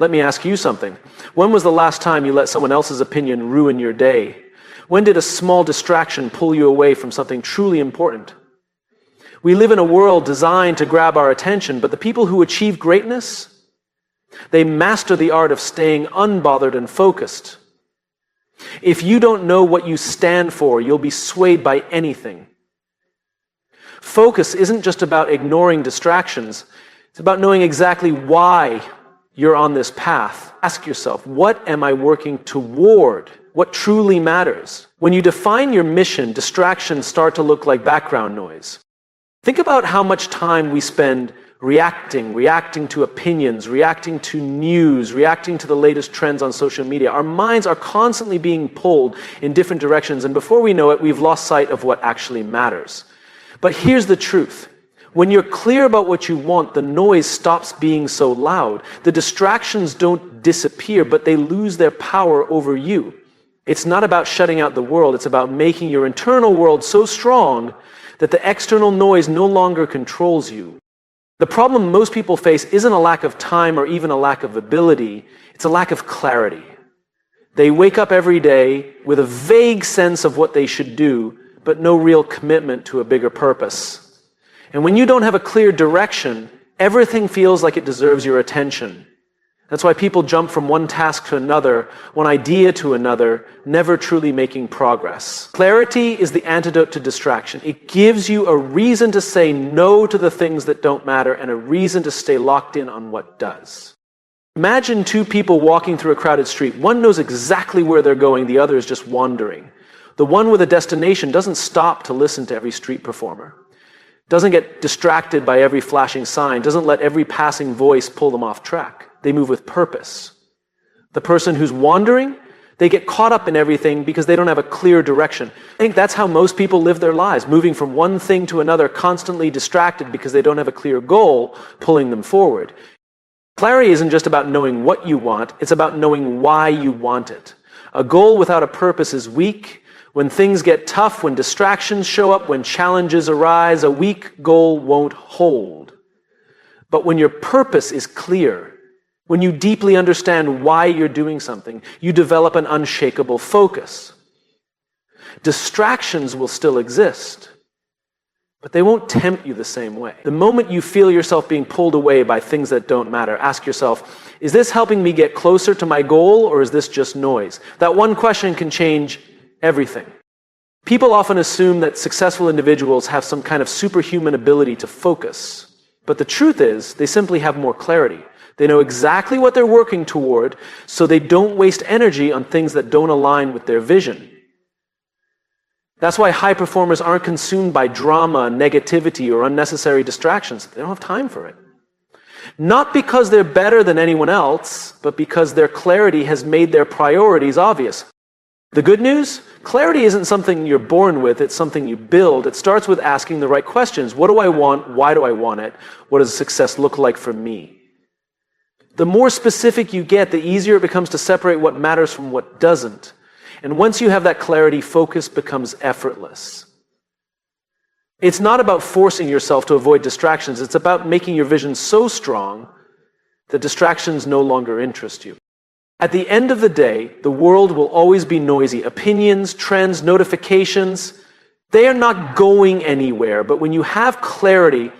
Let me ask you something. When was the last time you let someone else's opinion ruin your day? When did a small distraction pull you away from something truly important? We live in a world designed to grab our attention, but the people who achieve greatness, they master the art of staying unbothered and focused. If you don't know what you stand for, you'll be swayed by anything. Focus isn't just about ignoring distractions. It's about knowing exactly why you're on this path. Ask yourself, what am I working toward? What truly matters? When you define your mission, distractions start to look like background noise. Think about how much time we spend reacting to opinions, reacting to news, reacting to the latest trends on social media. Our minds are constantly being pulled in different directions, and before we know it, we've lost sight of what actually matters. But here's the truth. When you're clear about what you want, the noise stops being so loud. The distractions don't disappear, but they lose their power over you. It's not about shutting out the world. It's about making your internal world so strong that the external noise no longer controls you. The problem most people face isn't a lack of time or even a lack of ability. It's a lack of clarity. They wake up every day with a vague sense of what they should do, but no real commitment to a bigger purpose. And when you don't have a clear direction, everything feels like it deserves your attention. That's why people jump from one task to another, one idea to another, never truly making progress. Clarity is the antidote to distraction. It gives you a reason to say no to the things that don't matter and a reason to stay locked in on what does. Imagine two people walking through a crowded street. One knows exactly where they're going, the other is just wandering. The one with a destination doesn't stop to listen to every street performer, doesn't get distracted by every flashing sign, doesn't let every passing voice pull them off track. They move with purpose. The person who's wandering, they get caught up in everything because they don't have a clear direction. I think that's how most people live their lives, moving from one thing to another, constantly distracted because they don't have a clear goal pulling them forward. Clarity isn't just about knowing what you want, it's about knowing why you want it. A goal without a purpose is weak. When things get tough, when distractions show up, when challenges arise, a weak goal won't hold. But when your purpose is clear, when you deeply understand why you're doing something, you develop an unshakable focus. Distractions will still exist, but they won't tempt you the same way. The moment you feel yourself being pulled away by things that don't matter, ask yourself, is this helping me get closer to my goal, or is this just noise? That one question can change everything. People often assume that successful individuals have some kind of superhuman ability to focus, but the truth is, they simply have more clarity. They know exactly what they're working toward, so they don't waste energy on things that don't align with their vision. That's why high performers aren't consumed by drama, negativity, or unnecessary distractions. They don't have time for it. Not because they're better than anyone else, but because their clarity has made their priorities obvious. The good news? Clarity isn't something you're born with, it's something you build. It starts with asking the right questions. What do I want? Why do I want it? What does success look like for me? The more specific you get, the easier it becomes to separate what matters from what doesn't. And once you have that clarity, focus becomes effortless. It's not about forcing yourself to avoid distractions. It's about making your vision so strong that distractions no longer interest you. At the end of the day, the world will always be noisy. Opinions, trends, notifications, they are not going anywhere. But when you have clarity,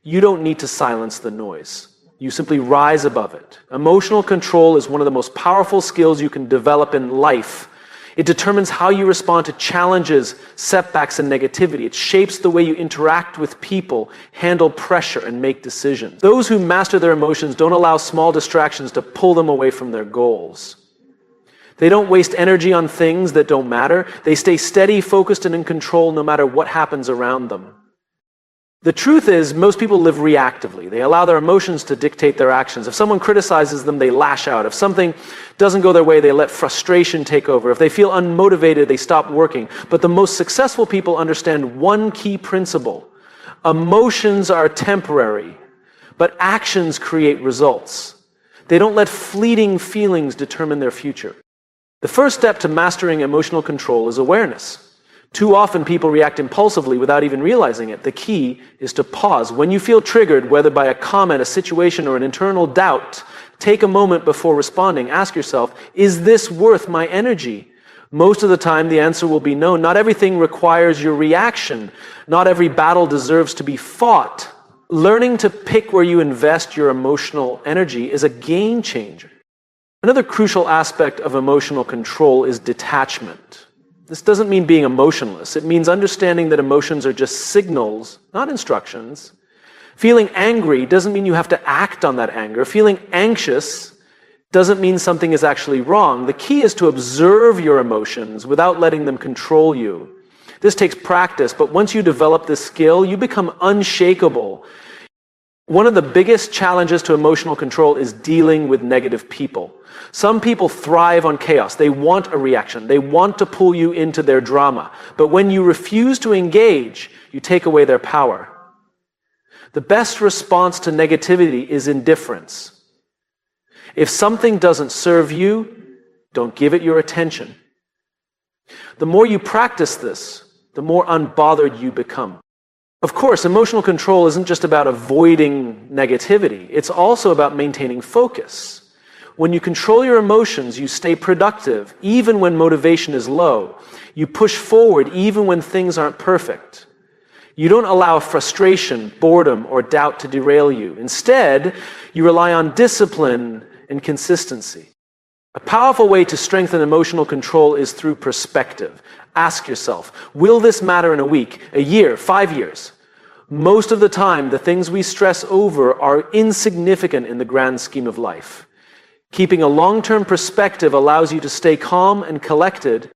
you don't need to silence the noise. You simply rise above it. Emotional control is one of the most powerful skills you can develop in life. It determines how you respond to challenges, setbacks, and negativity. It shapes the way you interact with people, handle pressure, and make decisions. Those who master their emotions don't allow small distractions to pull them away from their goals. They don't waste energy on things that don't matter. They stay steady, focused, and in control no matter what happens around them. The truth is, most people live reactively. They allow their emotions to dictate their actions. If someone criticizes them, they lash out. If something doesn't go their way, they let frustration take over. If they feel unmotivated, they stop working. But the most successful people understand one key principle. Emotions are temporary, but actions create results. They don't let fleeting feelings determine their future. The first step to mastering emotional control is awareness. Too often people react impulsively without even realizing it. The key is to pause. When you feel triggered, whether by a comment, a situation, or an internal doubt, take a moment before responding. Ask yourself, is this worth my energy? Most of the time, the answer will be no. Not everything requires your reaction. Not every battle deserves to be fought. Learning to pick where you invest your emotional energy is a game changer. Another crucial aspect of emotional control is detachment. This doesn't mean being emotionless. It means understanding that emotions are just signals, not instructions. Feeling angry doesn't mean you have to act on that anger. Feeling anxious doesn't mean something is actually wrong. The key is to observe your emotions without letting them control you. This takes practice, but once you develop this skill, you become unshakable. One of the biggest challenges to emotional control is dealing with negative people. Some people thrive on chaos. They want a reaction. They want to pull you into their drama. But when you refuse to engage, you take away their power. The best response to negativity is indifference. If something doesn't serve you, don't give it your attention. The more you practice this, the more unbothered you become. Of course, emotional control isn't just about avoiding negativity. It's also about maintaining focus. When you control your emotions, you stay productive, even when motivation is low. You push forward, even when things aren't perfect. You don't allow frustration, boredom, or doubt to derail you. Instead, you rely on discipline and consistency. A powerful way to strengthen emotional control is through perspective. Ask yourself, will this matter in a week, a year, 5 years? Most of the time, the things we stress over are insignificant in the grand scheme of life. Keeping a long-term perspective allows you to stay calm and collected.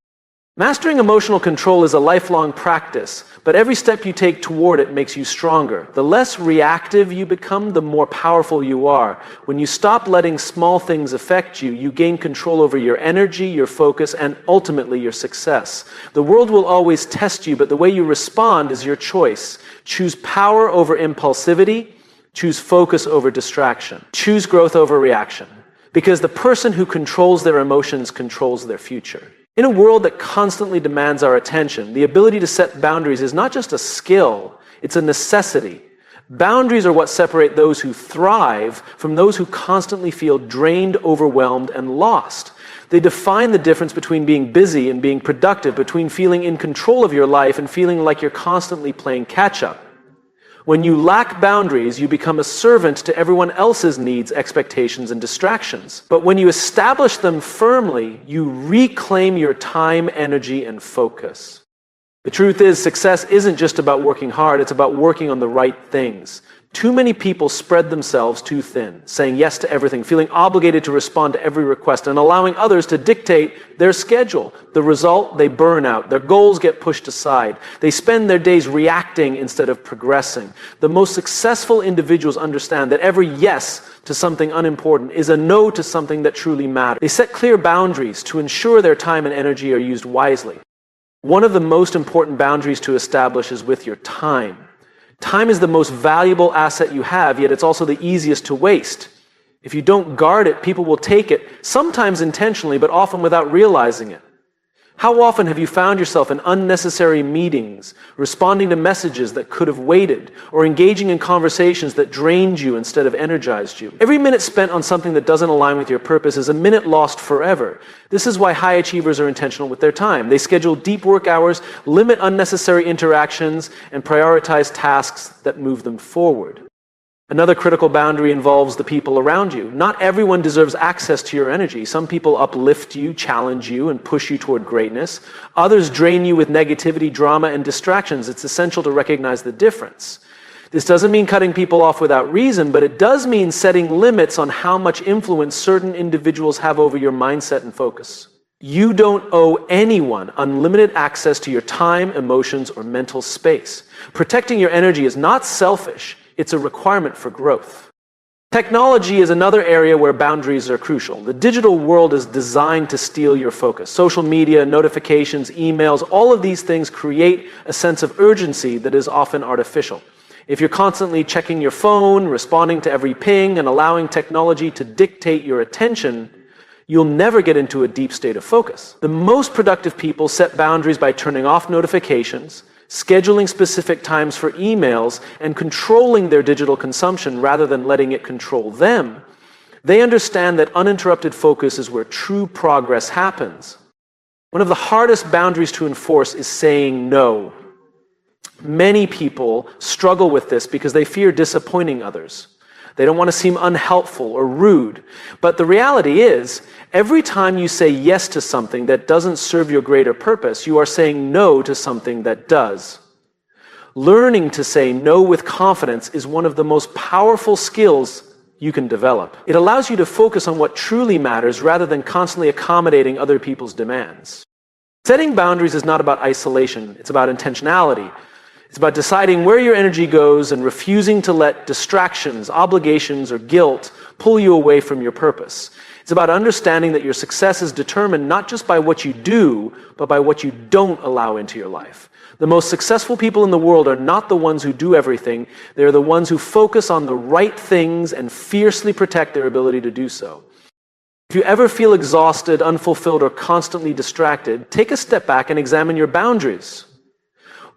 Mastering emotional control is a lifelong practice, but every step you take toward it makes you stronger. The less reactive you become, the more powerful you are. When you stop letting small things affect you, you gain control over your energy, your focus, and ultimately your success. The world will always test you, but the way you respond is your choice. Choose power over impulsivity. Choose focus over distraction. Choose growth over reaction. Because the person who controls their emotions controls their future. In a world that constantly demands our attention, the ability to set boundaries is not just a skill, it's a necessity. Boundaries are what separate those who thrive from those who constantly feel drained, overwhelmed, and lost. They define the difference between being busy and being productive, between feeling in control of your life and feeling like you're constantly playing catch-up. When you lack boundaries, you become a servant to everyone else's needs, expectations, and distractions. But when you establish them firmly, you reclaim your time, energy, and focus. The truth is, success isn't just about working hard, it's about working on the right things. Too many people spread themselves too thin, saying yes to everything, feeling obligated to respond to every request, and allowing others to dictate their schedule. The result, they burn out. Their goals get pushed aside. They spend their days reacting instead of progressing. The most successful individuals understand that every yes to something unimportant is a no to something that truly matters. They set clear boundaries to ensure their time and energy are used wisely. One of the most important boundaries to establish is with your time. Time is the most valuable asset you have, yet it's also the easiest to waste. If you don't guard it, people will take it, sometimes intentionally, but often without realizing it. How often have you found yourself in unnecessary meetings, responding to messages that could have waited, or engaging in conversations that drained you instead of energized you? Every minute spent on something that doesn't align with your purpose is a minute lost forever. This is why high achievers are intentional with their time. They schedule deep work hours, limit unnecessary interactions, and prioritize tasks that move them forward. Another critical boundary involves the people around you. Not everyone deserves access to your energy. Some people uplift you, challenge you, and push you toward greatness. Others drain you with negativity, drama, and distractions. It's essential to recognize the difference. This doesn't mean cutting people off without reason, but it does mean setting limits on how much influence certain individuals have over your mindset and focus. You don't owe anyone unlimited access to your time, emotions, or mental space. Protecting your energy is not selfish. It's a requirement for growth. Technology is another area where boundaries are crucial. The digital world is designed to steal your focus. Social media, notifications, emails, all of these things create a sense of urgency that is often artificial. If you're constantly checking your phone, responding to every ping, and allowing technology to dictate your attention, you'll never get into a deep state of focus. The most productive people set boundaries by turning off notifications, scheduling specific times for emails, and controlling their digital consumption rather than letting it control them. They understand that uninterrupted focus is where true progress happens. One of the hardest boundaries to enforce is saying no. Many people struggle with this because they fear disappointing others. They don't want to seem unhelpful or rude. But the reality is, every time you say yes to something that doesn't serve your greater purpose, you are saying no to something that does. Learning to say no with confidence is one of the most powerful skills you can develop. It allows you to focus on what truly matters rather than constantly accommodating other people's demands. Setting boundaries is not about isolation, it's about intentionality. It's about deciding where your energy goes and refusing to let distractions, obligations, or guilt pull you away from your purpose. It's about understanding that your success is determined not just by what you do, but by what you don't allow into your life. The most successful people in the world are not the ones who do everything. They're the ones who focus on the right things and fiercely protect their ability to do so. If you ever feel exhausted, unfulfilled, or constantly distracted, take a step back and examine your boundaries.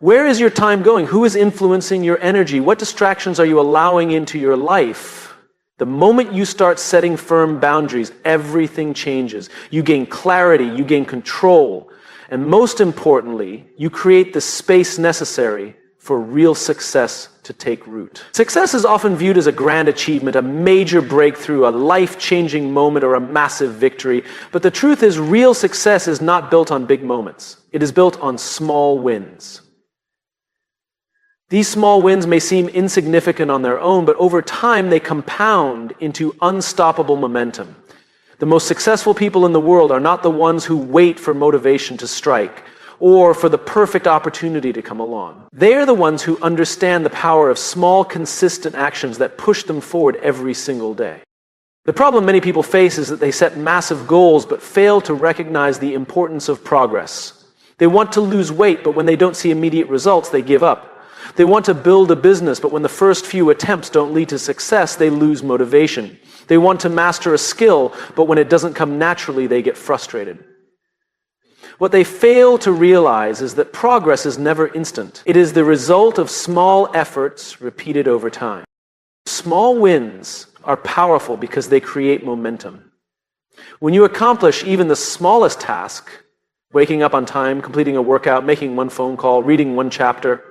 Where is your time going? Who is influencing your energy? What distractions are you allowing into your life? The moment you start setting firm boundaries, everything changes. You gain clarity, you gain control, and most importantly, you create the space necessary for real success to take root. Success is often viewed as a grand achievement, a major breakthrough, a life-changing moment, or a massive victory. But the truth is, real success is not built on big moments. It is built on small wins. These small wins may seem insignificant on their own, but over time they compound into unstoppable momentum. The most successful people in the world are not the ones who wait for motivation to strike or for the perfect opportunity to come along. They are the ones who understand the power of small, consistent actions that push them forward every single day. The problem many people face is that they set massive goals but fail to recognize the importance of progress. They want to lose weight, but when they don't see immediate results, they give up. They want to build a business, but when the first few attempts don't lead to success, they lose motivation. They want to master a skill, but when it doesn't come naturally, they get frustrated. What they fail to realize is that progress is never instant. It is the result of small efforts repeated over time. Small wins are powerful because they create momentum. When you accomplish even the smallest task, waking up on time, completing a workout, making one phone call, reading one chapter,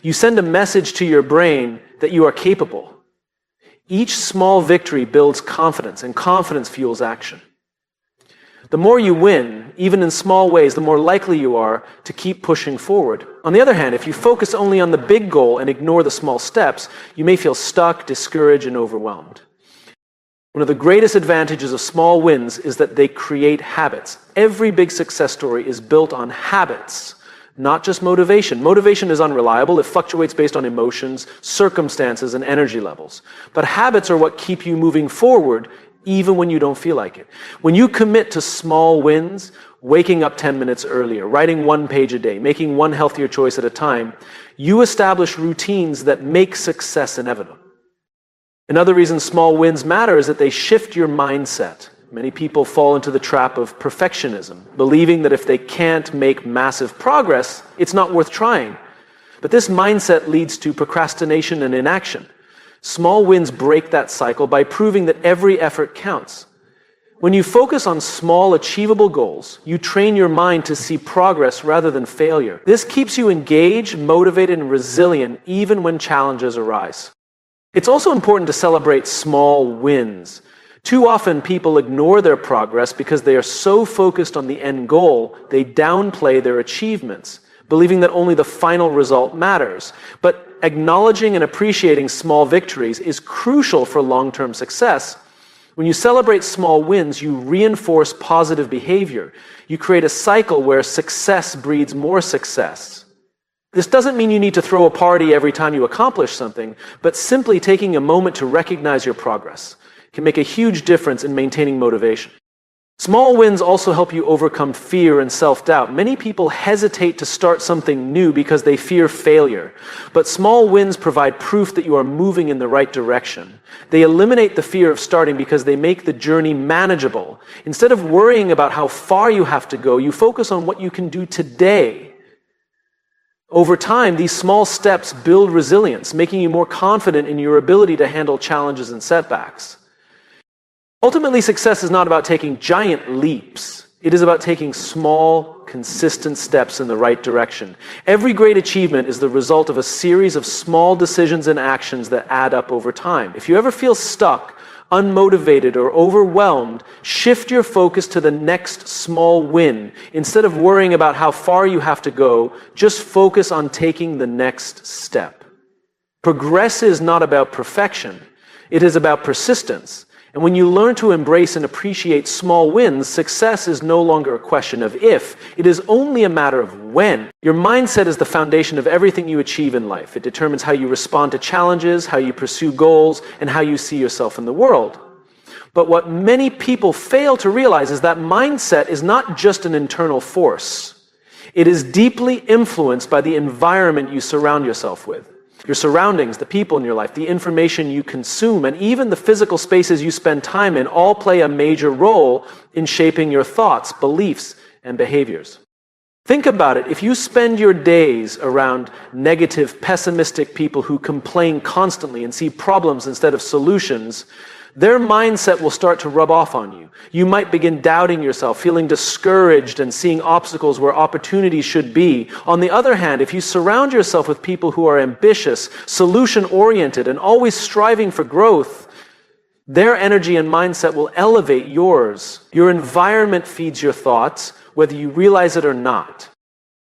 you send a message to your brain that you are capable. Each small victory builds confidence, and confidence fuels action. The more you win, even in small ways, the more likely you are to keep pushing forward. On the other hand, if you focus only on the big goal and ignore the small steps, you may feel stuck, discouraged, and overwhelmed. One of the greatest advantages of small wins is that they create habits. Every big success story is built on habits, not just motivation. Motivation is unreliable. It fluctuates based on emotions, circumstances, and energy levels. But habits are what keep you moving forward even when you don't feel like it. When you commit to small wins, waking up 10 minutes earlier, writing one page a day, making one healthier choice at a time, you establish routines that make success inevitable. Another reason small wins matter is that they shift your mindset. Many people fall into the trap of perfectionism, believing that if they can't make massive progress, it's not worth trying. But this mindset leads to procrastination and inaction. Small wins break that cycle by proving that every effort counts. When you focus on small, achievable goals, you train your mind to see progress rather than failure. This keeps you engaged, motivated, and resilient even when challenges arise. It's also important to celebrate small wins. Too often, people ignore their progress because they are so focused on the end goal, they downplay their achievements, believing that only the final result matters. But acknowledging and appreciating small victories is crucial for long-term success. When you celebrate small wins, you reinforce positive behavior. You create a cycle where success breeds more success. This doesn't mean you need to throw a party every time you accomplish something, but simply taking a moment to recognize your progress can make a huge difference in maintaining motivation. Small wins also help you overcome fear and self-doubt. Many people hesitate to start something new because they fear failure. But small wins provide proof that you are moving in the right direction. They eliminate the fear of starting because they make the journey manageable. Instead of worrying about how far you have to go, you focus on what you can do today. Over time, these small steps build resilience, making you more confident in your ability to handle challenges and setbacks. Ultimately, success is not about taking giant leaps. It is about taking small, consistent steps in the right direction. Every great achievement is the result of a series of small decisions and actions that add up over time. If you ever feel stuck, unmotivated, or overwhelmed, shift your focus to the next small win. Instead of worrying about how far you have to go, just focus on taking the next step. Progress is not about perfection. It is about persistence. And when you learn to embrace and appreciate small wins, success is no longer a question of if, it is only a matter of when. Your mindset is the foundation of everything you achieve in life. It determines how you respond to challenges, how you pursue goals, and how you see yourself in the world. But what many people fail to realize is that mindset is not just an internal force. It is deeply influenced by the environment you surround yourself with. Your surroundings, the people in your life, the information you consume, and even the physical spaces you spend time in all play a major role in shaping your thoughts, beliefs, and behaviors. Think about it. If you spend your days around negative, pessimistic people who complain constantly and see problems instead of solutions, their mindset will start to rub off on you. You might begin doubting yourself, feeling discouraged, and seeing obstacles where opportunities should be. On the other hand, if you surround yourself with people who are ambitious, solution-oriented, and always striving for growth, their energy and mindset will elevate yours. Your environment feeds your thoughts, whether you realize it or not.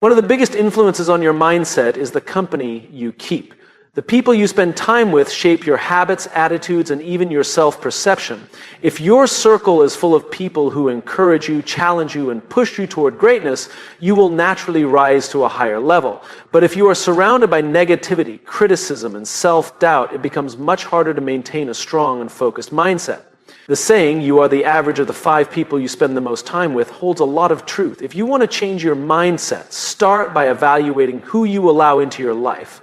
One of the biggest influences on your mindset is the company you keep. The people you spend time with shape your habits, attitudes, and even your self-perception. If your circle is full of people who encourage you, challenge you, and push you toward greatness, you will naturally rise to a higher level. But if you are surrounded by negativity, criticism, and self-doubt, it becomes much harder to maintain a strong and focused mindset. The saying, "You are the average of the 5 people you spend the most time with," holds a lot of truth. If you want to change your mindset, start by evaluating who you allow into your life.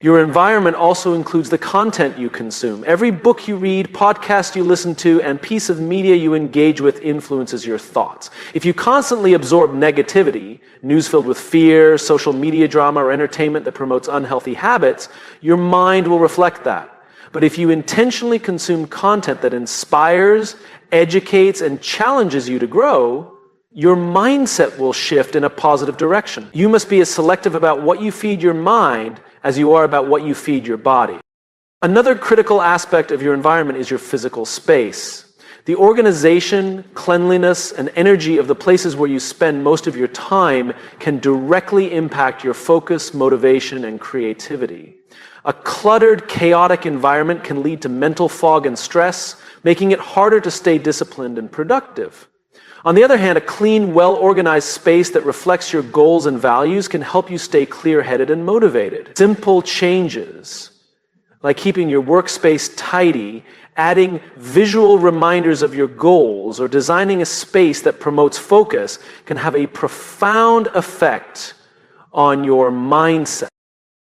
Your environment also includes the content you consume. Every book you read, podcast you listen to, and piece of media you engage with influences your thoughts. If you constantly absorb negativity, news filled with fear, social media drama, or entertainment that promotes unhealthy habits, your mind will reflect that. But if you intentionally consume content that inspires, educates, and challenges you to grow, your mindset will shift in a positive direction. You must be as selective about what you feed your mind as you are about what you feed your body. Another critical aspect of your environment is your physical space. The organization, cleanliness, and energy of the places where you spend most of your time can directly impact your focus, motivation, and creativity. A cluttered, chaotic environment can lead to mental fog and stress, making it harder to stay disciplined and productive. On the other hand, a clean, well-organized space that reflects your goals and values can help you stay clear-headed and motivated. Simple changes, like keeping your workspace tidy, adding visual reminders of your goals, or designing a space that promotes focus, can have a profound effect on your mindset.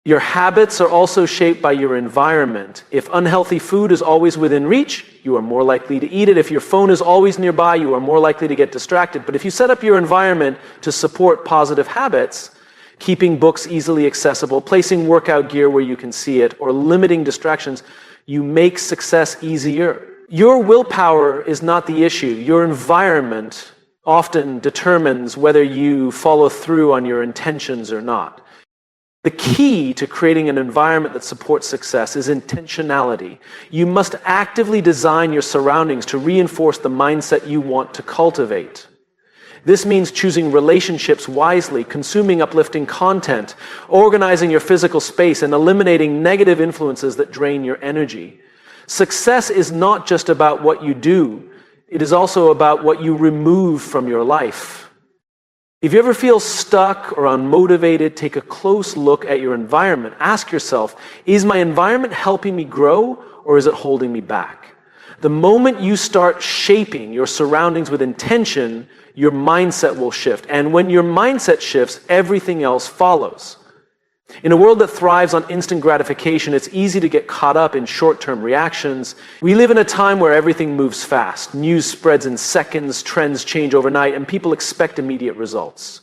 Your habits are also shaped by your environment. If unhealthy food is always within reach, you are more likely to eat it. If your phone is always nearby, you are more likely to get distracted. But if you set up your environment to support positive habits, keeping books easily accessible, placing workout gear where you can see it, or limiting distractions, you make success easier. Your willpower is not the issue. Your environment often determines whether you follow through on your intentions or not. The key to creating an environment that supports success is intentionality. You must actively design your surroundings to reinforce the mindset you want to cultivate. This means choosing relationships wisely, consuming uplifting content, organizing your physical space, and eliminating negative influences that drain your energy. Success is not just about what you do, it is also about what you remove from your life. If you ever feel stuck or unmotivated, take a close look at your environment. Ask yourself, is my environment helping me grow or is it holding me back? The moment you start shaping your surroundings with intention, your mindset will shift. And when your mindset shifts, everything else follows. In a world that thrives on instant gratification, it's easy to get caught up in short-term reactions. We live in a time where everything moves fast. News spreads in seconds, trends change overnight, and people expect immediate results.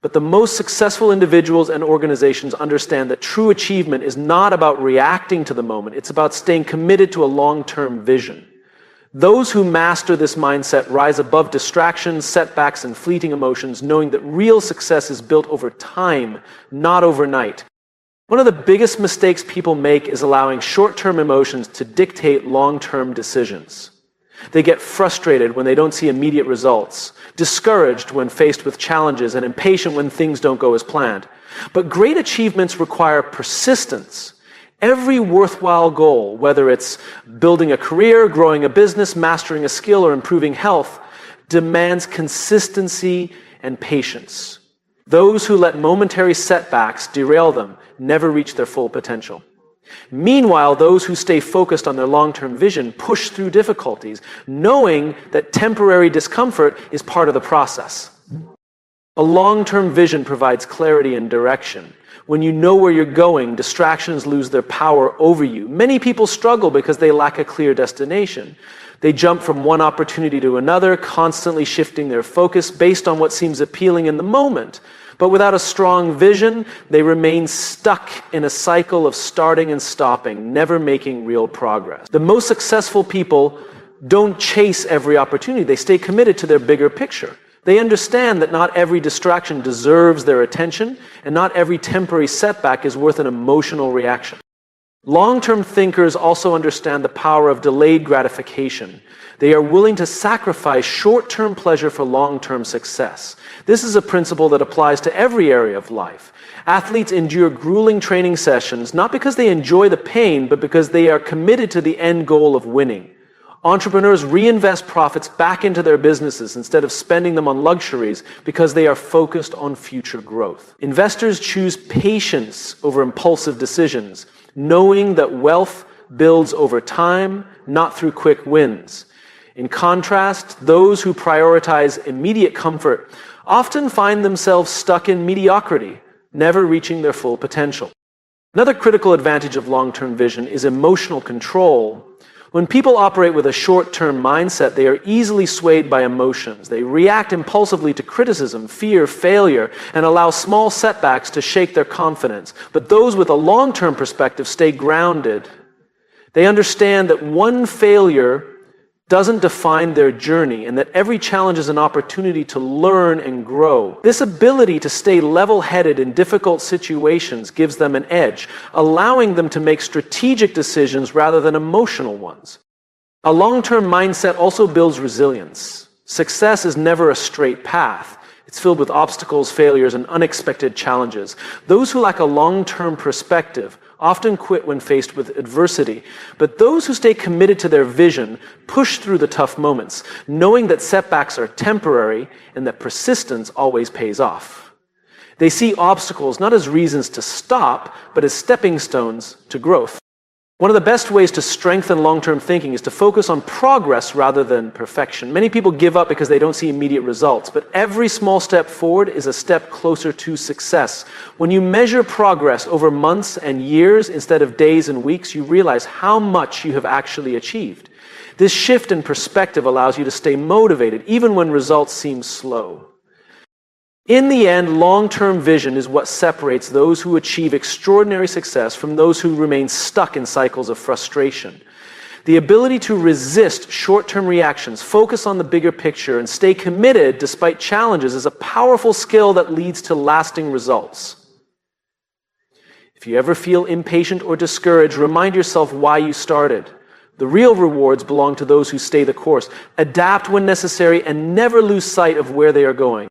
But the most successful individuals and organizations understand that true achievement is not about reacting to the moment. It's about staying committed to a long-term vision. Those who master this mindset rise above distractions, setbacks, and fleeting emotions, knowing that real success is built over time, not overnight. One of the biggest mistakes people make is allowing short-term emotions to dictate long-term decisions. They get frustrated when they don't see immediate results, discouraged when faced with challenges, and impatient when things don't go as planned. But great achievements require persistence. Every worthwhile goal, whether it's building a career, growing a business, mastering a skill, or improving health, demands consistency and patience. Those who let momentary setbacks derail them never reach their full potential. Meanwhile, those who stay focused on their long-term vision push through difficulties, knowing that temporary discomfort is part of the process. A long-term vision provides clarity and direction. When you know where you're going, distractions lose their power over you. Many people struggle because they lack a clear destination. They jump from one opportunity to another, constantly shifting their focus based on what seems appealing in the moment. But without a strong vision, they remain stuck in a cycle of starting and stopping, never making real progress. The most successful people don't chase every opportunity. They stay committed to their bigger picture. They understand that not every distraction deserves their attention, and not every temporary setback is worth an emotional reaction. Long-term thinkers also understand the power of delayed gratification. They are willing to sacrifice short-term pleasure for long-term success. This is a principle that applies to every area of life. Athletes endure grueling training sessions not because they enjoy the pain, but because they are committed to the end goal of winning. Entrepreneurs reinvest profits back into their businesses instead of spending them on luxuries because they are focused on future growth. Investors choose patience over impulsive decisions, knowing that wealth builds over time, not through quick wins. In contrast, those who prioritize immediate comfort often find themselves stuck in mediocrity, never reaching their full potential. Another critical advantage of long-term vision is emotional control. When people operate with a short-term mindset, they are easily swayed by emotions. They react impulsively to criticism, fear, failure, and allow small setbacks to shake their confidence. But those with a long-term perspective stay grounded. They understand that one failure doesn't define their journey, and that every challenge is an opportunity to learn and grow. This ability to stay level-headed in difficult situations gives them an edge, allowing them to make strategic decisions rather than emotional ones. A long-term mindset also builds resilience. Success is never a straight path. It's filled with obstacles, failures, and unexpected challenges. Those who lack a long-term perspective often quit when faced with adversity, but those who stay committed to their vision push through the tough moments, knowing that setbacks are temporary and that persistence always pays off. They see obstacles not as reasons to stop, but as stepping stones to growth. One of the best ways to strengthen long-term thinking is to focus on progress rather than perfection. Many people give up because they don't see immediate results, but every small step forward is a step closer to success. When you measure progress over months and years instead of days and weeks, you realize how much you have actually achieved. This shift in perspective allows you to stay motivated even when results seem slow. In the end, long-term vision is what separates those who achieve extraordinary success from those who remain stuck in cycles of frustration. The ability to resist short-term reactions, focus on the bigger picture, and stay committed despite challenges is a powerful skill that leads to lasting results. If you ever feel impatient or discouraged, remind yourself why you started. The real rewards belong to those who stay the course, adapt when necessary, and never lose sight of where they are going.